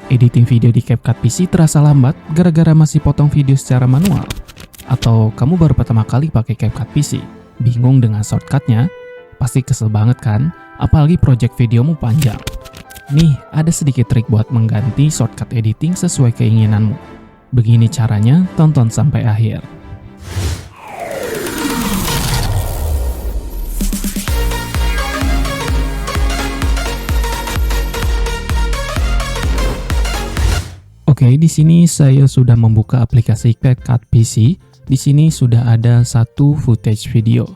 Editing video di CapCut PC terasa lambat gara-gara masih potong video secara manual? Atau kamu baru pertama kali pakai CapCut PC? Bingung dengan shortcutnya? Pasti kesel banget kan? Apalagi project videomu panjang. Nih, ada sedikit trik buat mengganti shortcut editing sesuai keinginanmu. Begini caranya, tonton sampai akhir. Oke, di sini saya sudah membuka aplikasi CapCut PC. Di sini sudah ada satu footage video.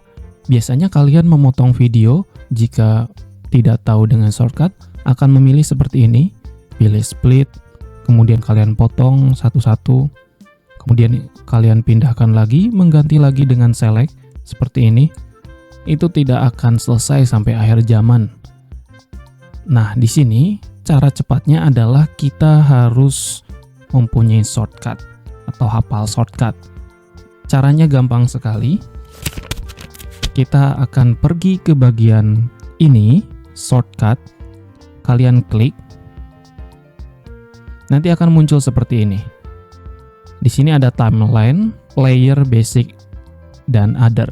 Biasanya kalian memotong video jika tidak tahu dengan shortcut akan memilih seperti ini. Pilih split, kemudian kalian potong satu-satu. Kemudian kalian pindahkan lagi, mengganti lagi dengan select seperti ini. Itu tidak akan selesai sampai akhir zaman. Nah, di sini cara cepatnya adalah kita harus mempunyai shortcut atau hafal shortcut. Caranya gampang sekali. Kita akan pergi ke bagian ini, shortcut. Kalian klik. Nanti akan muncul seperti ini. Di sini ada timeline, player, basic, dan other.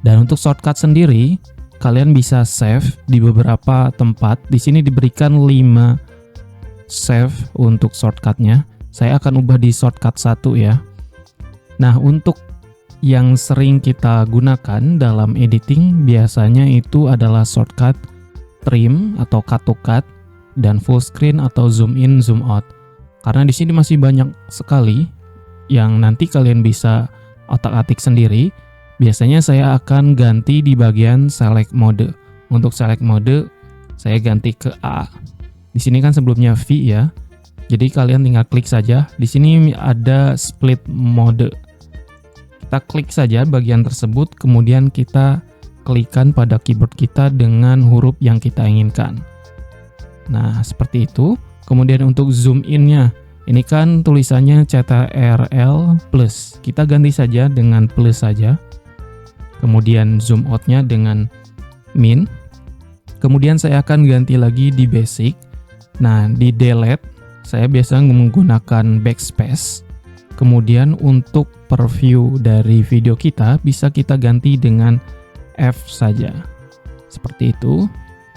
Dan untuk shortcut sendiri, kalian bisa save di beberapa tempat. Di sini diberikan 5 save untuk shortcutnya. Saya akan ubah di shortcut 1 ya. Nah, untuk yang sering kita gunakan dalam editing biasanya itu adalah shortcut trim atau cut to cut dan full screen atau zoom in zoom out. Karena di sini masih banyak sekali yang nanti kalian bisa otak-atik sendiri. Biasanya saya akan ganti di bagian select mode. Untuk select mode saya ganti ke A. Di sini kan sebelumnya V ya. Jadi kalian tinggal klik saja. Di sini ada split mode. Kita klik saja bagian tersebut, kemudian kita klikkan pada keyboard kita dengan huruf yang kita inginkan. Nah, seperti itu. Kemudian untuk zoom in-nya, ini kan tulisannya CTRL+. Kita ganti saja dengan plus saja. Kemudian zoom out-nya dengan min. Kemudian saya akan ganti lagi di basic. Nah, di delete saya biasa menggunakan backspace. Kemudian untuk preview dari video kita bisa kita ganti dengan F saja. Seperti itu.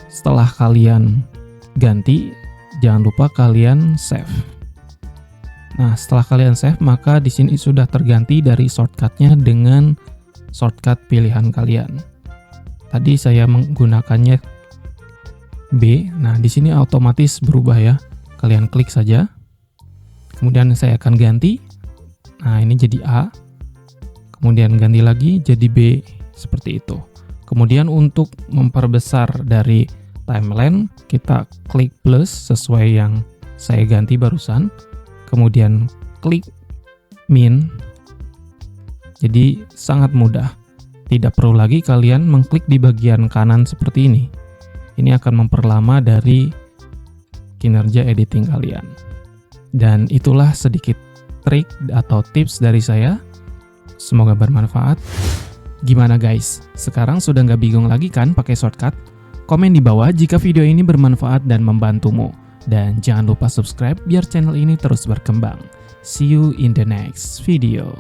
Setelah kalian ganti, jangan lupa kalian save. Nah, setelah kalian save, maka di sini sudah terganti dari shortcutnya dengan shortcut pilihan kalian. Tadi saya menggunakannya B. Nah, di sini otomatis berubah ya. Kalian klik saja. Kemudian saya akan ganti. Nah, ini jadi A. Kemudian ganti lagi jadi B. Seperti itu. Kemudian untuk memperbesar dari timeline, kita klik plus sesuai yang saya ganti barusan. Kemudian klik min. Jadi sangat mudah. Tidak perlu lagi kalian mengklik di bagian kanan seperti ini. Ini akan memperlama dari kinerja editing kalian. Dan itulah sedikit trik atau tips dari saya. Semoga bermanfaat. Gimana guys? Sekarang sudah nggak bingung lagi kan pakai shortcut? Komen di bawah jika video ini bermanfaat dan membantumu. Dan jangan lupa subscribe biar channel ini terus berkembang. See you in the next video.